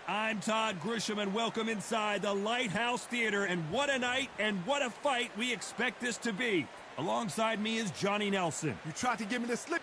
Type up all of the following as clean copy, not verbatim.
I'm Todd Grisham, and welcome inside the Lighthouse Theater. And what a night and what a fight we expect this to be. Alongside me is Johnny Nelson. You tried to give me the slip.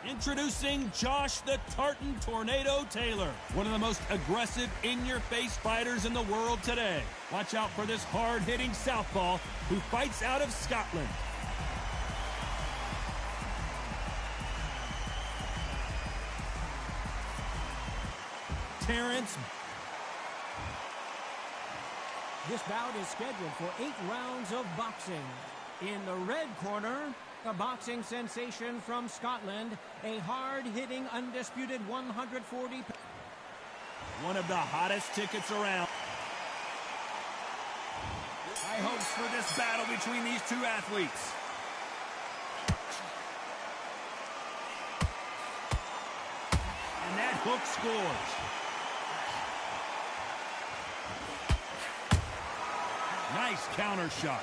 Introducing Josh the Tartan Tornado Taylor, one of the most aggressive in-your-face fighters in the world today. Watch out for this hard-hitting southpaw who fights out of Scotland. Terrence. This bout is scheduled for 8 rounds of boxing. In the red corner, a boxing sensation from Scotland, a hard-hitting, undisputed 140. One of the hottest tickets around. High hopes for this battle between these two athletes. And that hook scores. Nice counter shot.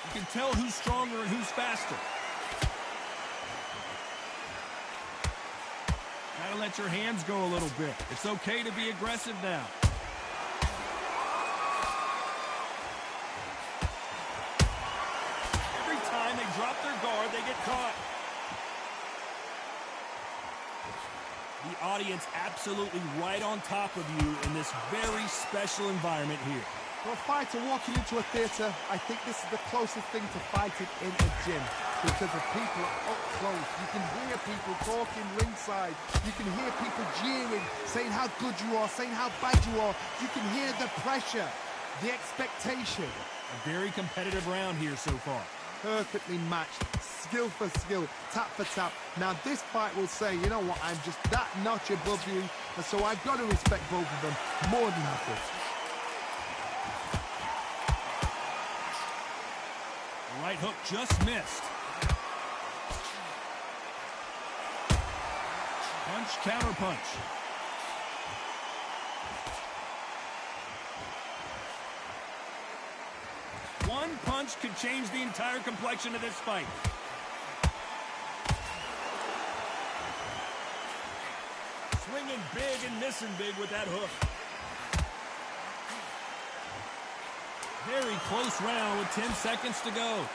You can tell who's stronger and who's faster. Gotta let your hands go a little bit. It's okay to be aggressive now. Every time they drop their guard, they get caught. The audience absolutely right on top of you in this very special environment here. For a fighter walking into a theatre, I think this is the closest thing to fighting in a gym. Because the people are up close. You can hear people talking ringside. You can hear people jeering, saying how good you are, saying how bad you are. You can hear the pressure, the expectation. A very competitive round here so far. Perfectly matched, skill for skill, tap for tap. Now this fight will say, you know what, I'm just that notch above you, and so I've got to respect both of them more than happy. The right hook just missed. Punch, counter punch. One punch could change the entire complexion of this fight. Swinging big and missing big with that hook. Very close round with 10 seconds to go.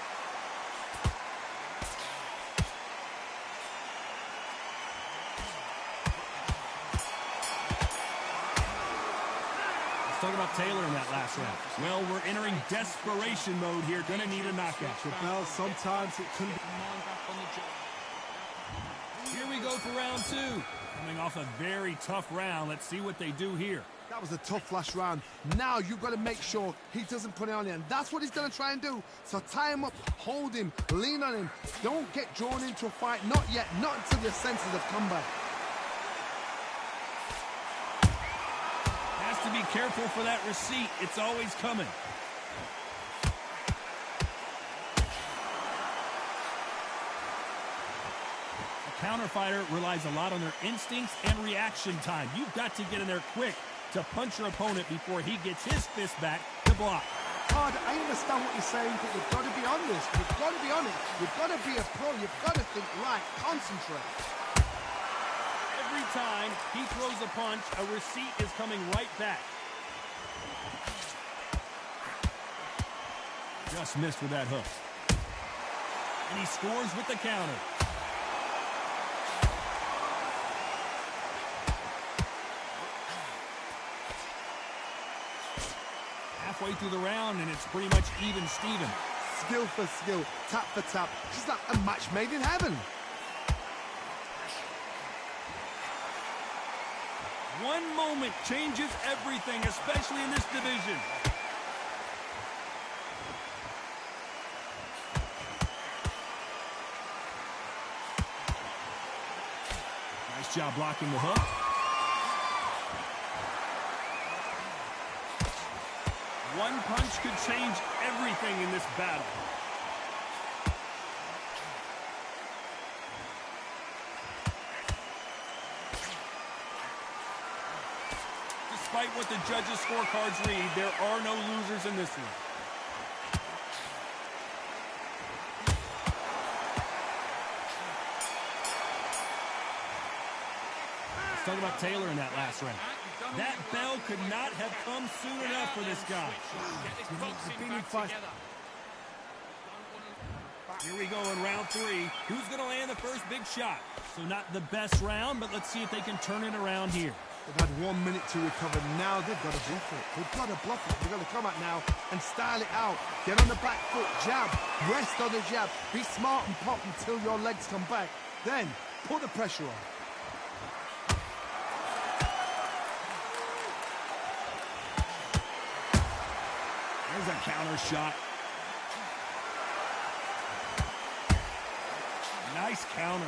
Talk about Taylor in that last round. Well, we're entering desperation mode here. Gonna need a knockout. Well, sometimes it can be. Here we go for round 2. Coming off a very tough round. Let's see what they do here. That was a tough last round. Now you've got to make sure he doesn't put it on you, and that's what he's going to try and do. So tie him up, hold him, lean on him. Don't get drawn into a fight. Not yet. Not until your senses have come back. To be careful for that receipt. It's always coming. A counter fighter relies a lot on their instincts and reaction time. You've got to get in there quick to punch your opponent before he gets his fist back to block. Todd, I understand what you're saying, but you've got to be on this. You've got to be on it. You've got to be a pro. You've got to think right. Concentrate. Every time he throws a punch, a receipt is coming right back. Just missed with that hook. And he scores with the counter. Halfway through the round, and it's pretty much even Steven. Skill for skill, tap for tap. Just like a match made in heaven. One moment changes everything, especially in this division. Nice job blocking the hook. One punch could change everything in this battle. Despite what the judges' scorecards read, there are no losers in this one. talk about Taylor in that last round. That bell could not have come soon enough for this guy. Here we go in round 3. Who's going to land the first big shot? So not the best round, but let's see if they can turn it around here. They've had 1 minute to recover. Now they've got to bluff it. They've got to bluff it. They've got to come out now and style it out. Get on the back foot, jab, rest on the jab. Be smart and pop until your legs come back. Then put the pressure on. There's a counter shot. Nice counter.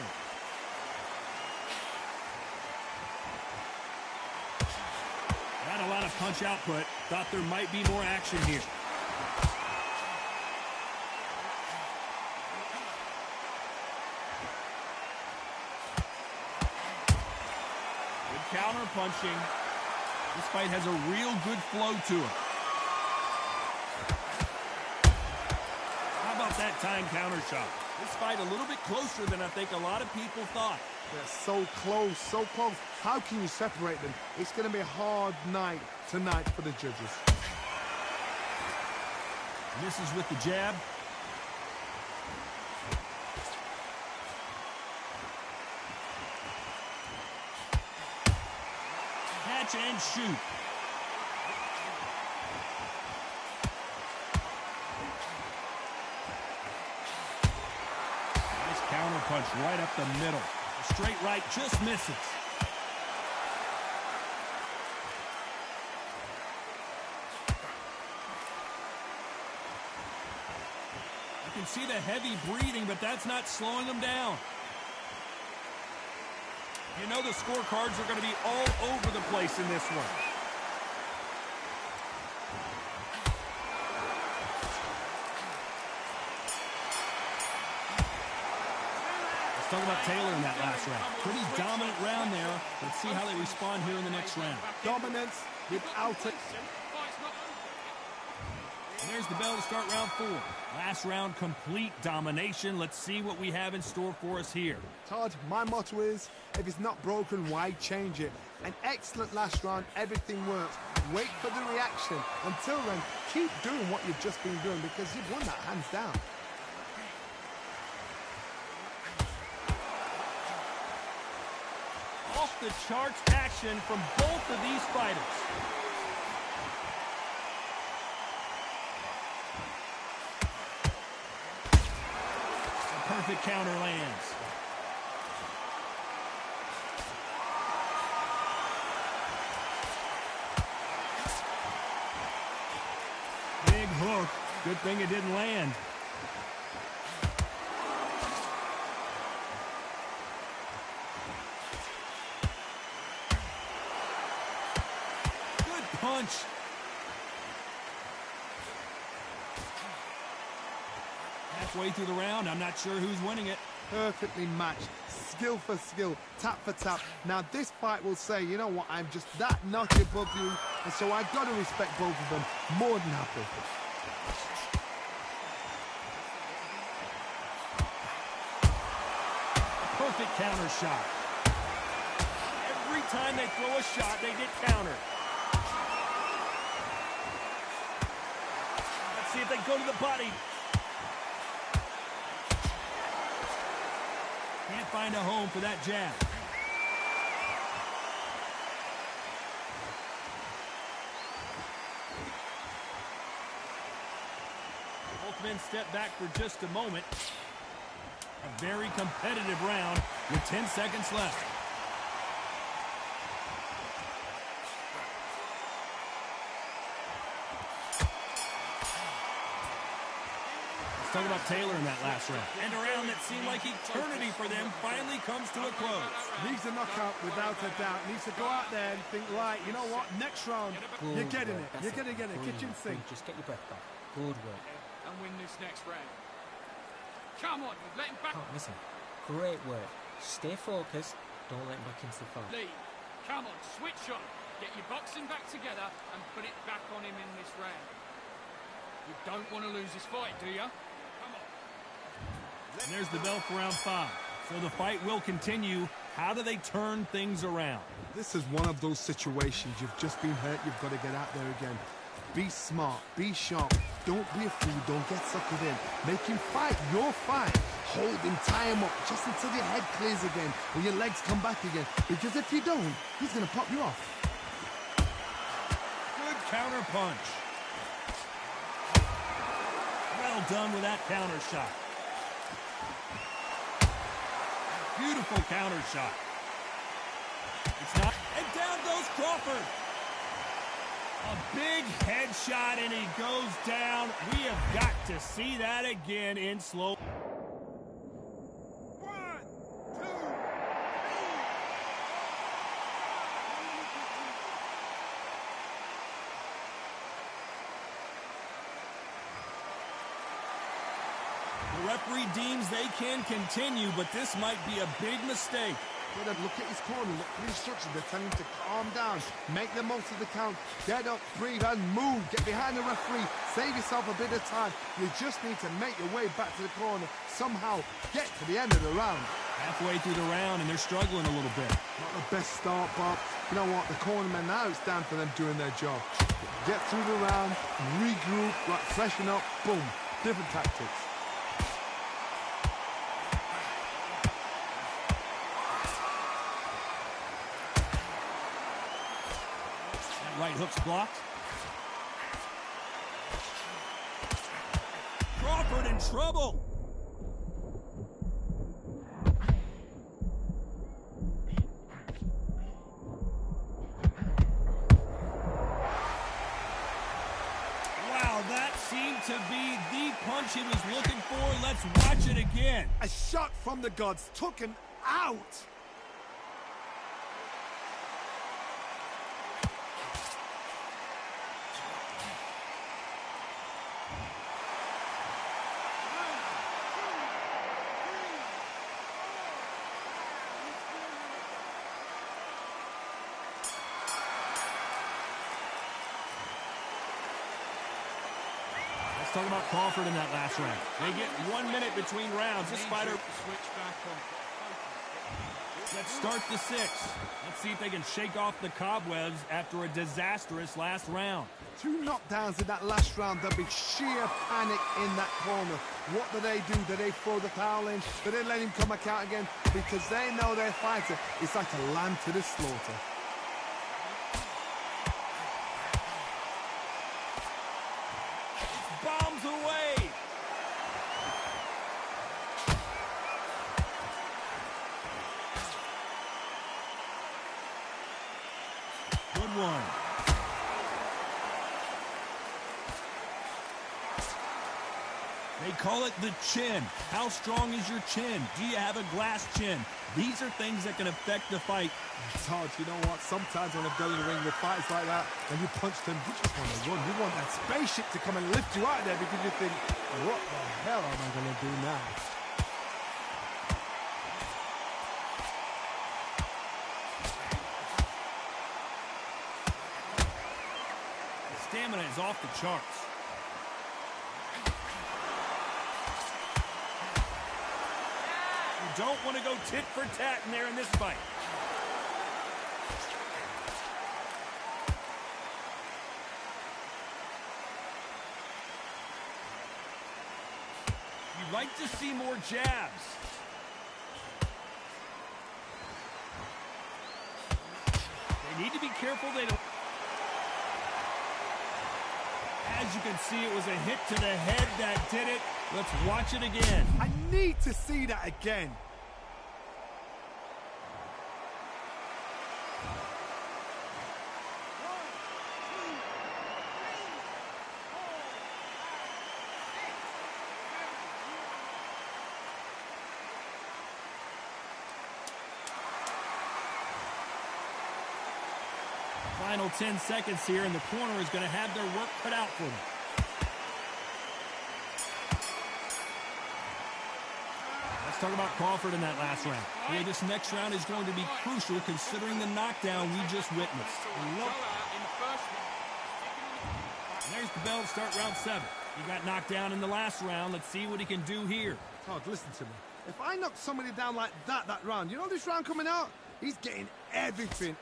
Not a lot of punch output. Thought there might be more action here. Good counter punching. This fight has a real good flow to it. How about that time counter shot? This fight a little bit closer than I think a lot of people thought. They're so close, so close. How can you separate them? It's going to be a hard night tonight for the judges. Misses with the jab. Catch and shoot. Counter punch right up the middle. A straight right just misses. You can see the heavy breathing, but that's not slowing him down. You know the scorecards are going to be all over the place in this one. Talk about Taylor in that last round. Pretty dominant round there. Let's see how they respond here in the next round. Dominance without it. And there's the bell to start round 4. Last round, complete domination. Let's see what we have in store for us here. Todd, my motto is, if it's not broken, why change it? An excellent last round. Everything works. Wait for the reaction. Until then, keep doing what you've just been doing because you've won that hands down. The charts action from both of these fighters. A perfect counter lands. Big hook. Good thing it didn't land. Punch. Halfway through the round, I'm not sure who's winning it. Perfectly matched. Skill for skill. Tap for tap. Now this fight will say, you know what, I'm just that notch above you, and so I've got to respect both of them. More than happy. Perfect counter shot. Every time they throw a shot, they get countered. See if they go to the body. Can't find a home for that jab. Both men step back for just a moment. A very competitive round with 10 seconds left. Talk about Taylor in that last round. And a round that seemed like eternity for them finally comes to a close. Needs a knockout without a doubt. Needs to go out there and think, right, you know what, next round, you're getting it. You're going to get it. Kitchen sink. Just get your breath back. Good work. And win this next round. Come on, let him back. Oh, listen, great work. Stay focused. Don't let him back into the fight. Lee, come on, switch on. Get your boxing back together and put it back on him in this round. You don't want to lose this fight, do you? And there's the bell for round 5. So the fight will continue How do they turn things around? This is one of those situations. You've just been hurt. You've got to get out there again. Be smart. Be sharp. Don't be a fool. Don't get suckered in. Make him fight your fight. Hold him, tie him up, just until your head clears again or your legs come back again. Because if you don't, he's going to pop you off. Good counter punch. Well done with that counter shot. Beautiful counter shot. It's not. And down goes Crawford. A big headshot, and he goes down. We have got to see that again in slow. 1, 2, 3. The referee deems they can continue, but this might be a big mistake. Look at his corner, look at the instructions. They're telling him to calm down, make the most of the count, get up, breathe, and move. Get behind the referee, save yourself a bit of time. You just need to make your way back to the corner. Somehow get to the end of the round. Halfway through the round, and they're struggling a little bit. Not the best start, Bob. You know what? The cornermen, now it's down for them doing their job. Get through the round, regroup, like freshen up, boom. Different tactics. Right hook's blocked. Crawford in trouble. Wow, that seemed to be the punch he was looking for. Let's watch it again. A shot from the gods took him out. Let's talk about Crawford in that last round. They get 1 minute between rounds. This fighter... Switch back on. Let's start the 6th. Let's see if they can shake off the cobwebs after a disastrous last round. 2 knockdowns in that last round. There'll be sheer panic in that corner. What do? Do they throw the towel in? Do they let him come back out again? Because they know their fighter is like a lamb to the slaughter. Bombs away. Good one. They call it the chin. How strong is your chin? Do you have a glass chin? These are things that can affect the fight. Todd, you know what? Sometimes when I've done in the ring with fights like that, when you punch them, you just want to run. You want that spaceship to come and lift you out of there because you think, what the hell am I going to do now? The stamina is off the charts. You don't want to go tit for tat in there in this fight. You'd like to see more jabs. They need to be careful they don't... As you can see, it was a hit to the head that did it. Let's watch it again. I need to see that again. Final 10 seconds here, and the corner is going to have their work cut out for them. Let's talk about Crawford in that last round. Yeah, this next round is going to be crucial considering the knockdown we just witnessed. And there's the bell to start round 7. He got knocked down in the last round. Let's see what he can do here. Todd, listen to me. If I knock somebody down like that round, you know this round coming out? He's getting everything,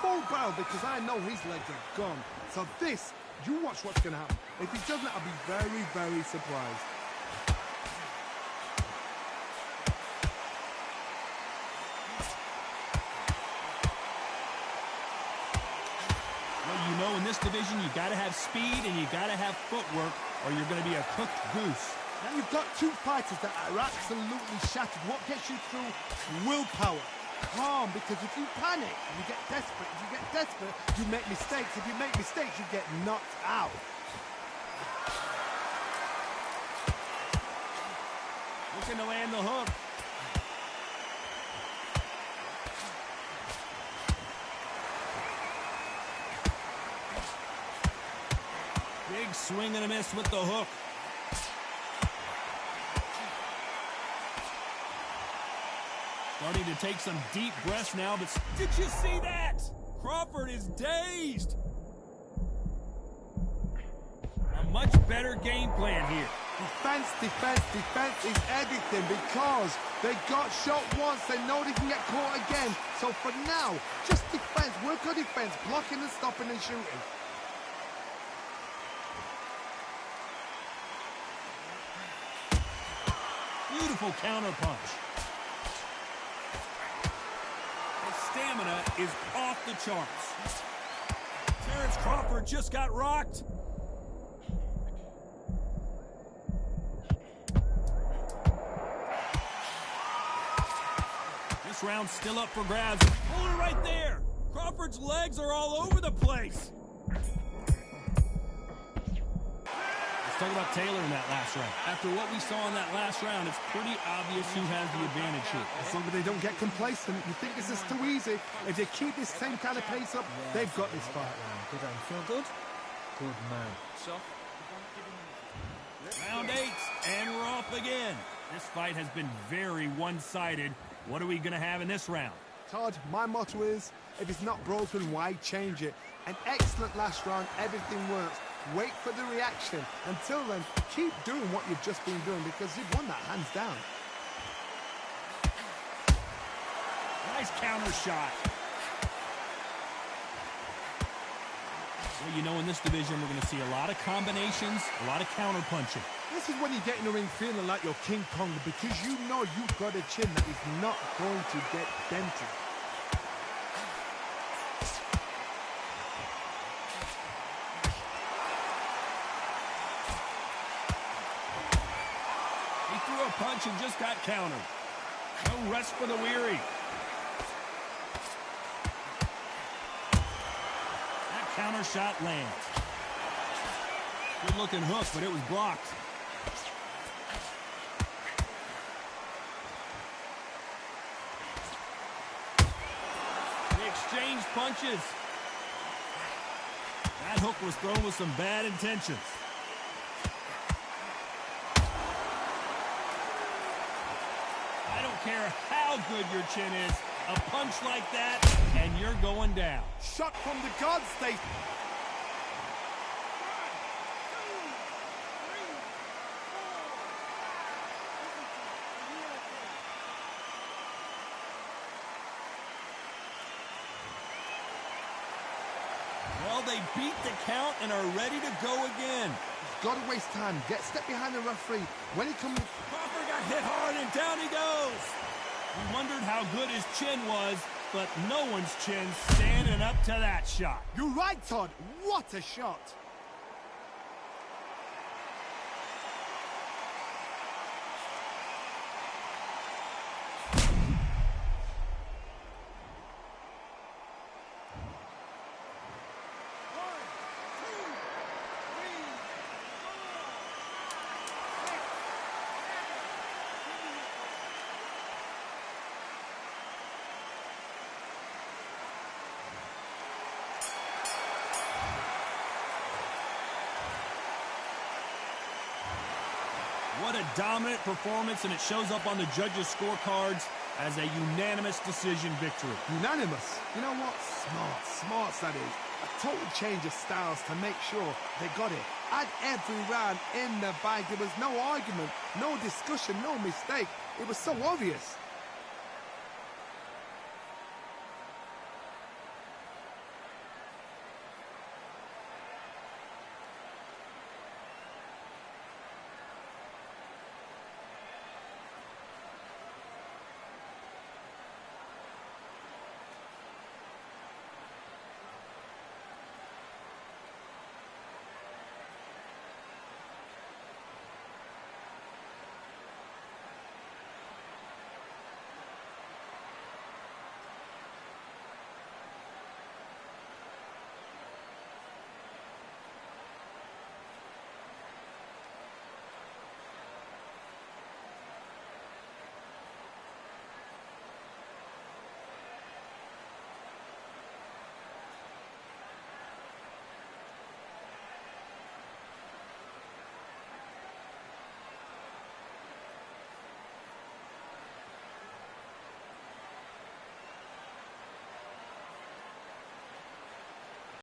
full barrel, because I know his legs are gone. So this, you watch what's going to happen. If he doesn't, I'll be very, very surprised. Well, you know, in this division, you got to have speed and you got to have footwork, or you're going to be a cooked goose. Now you've got two fighters that are absolutely shattered. What gets you through? Willpower. Calm, because if you panic, you get desperate. If you get desperate, you make mistakes. If you make mistakes, you get knocked out. Looking to land the hook. Big swing and a miss with the hook. Starting to take some deep breaths now, but did you see that? Crawford is dazed. A much better game plan here. Defense is everything, because they got shot once, they know they can get caught again. So for now, just defense, work on defense, blocking and stopping and shooting. Beautiful counter punch. His stamina is off the charts. Terrence Crawford just got rocked. This round's still up for grabs. Hold it right there. Crawford's legs are all over the place. Let's talk about Taylor in that last round. After what we saw in that last round, it's pretty obvious who has the advantage here. As long as they don't get complacent, you think this is too easy. If they keep this same kind of pace up, they've got this fight. Good round. Feel good? Good man. Round 8, and we're off again. This fight has been very one-sided. What are we going to have in this round? Todd, my motto is, if it's not broken, why change it? An excellent last round, everything works. Wait for the reaction. Until then, keep doing what you've just been doing, because you've won that hands down. Nice counter shot. Well, you know, in this division, we're going to see a lot of combinations, a lot of counter punching. This is when you get in the ring feeling like you're King Kong, because you know you've got a chin that is not going to get dented. He threw a punch and just got countered. No rest for the weary. That counter shot lands. Good looking hook, but it was blocked. They exchanged punches. That hook was thrown with some bad intentions. I don't care how good your chin is, a punch like that, and you're going down. Shot from the gods, they... Well, they beat the count and are ready to go again. Got to waste time. Step behind the referee. When he comes... Crawford got hit hard and down he goes. We wondered how good his chin was, but no one's chin standing up to that shot. You're right, Todd. What a shot. What a dominant performance, and it shows up on the judges' scorecards as a unanimous decision victory. Unanimous. You know what? Smart that is. A total change of styles to make sure they got it. Had every round in the bag. There was no argument, no discussion, no mistake. It was so obvious.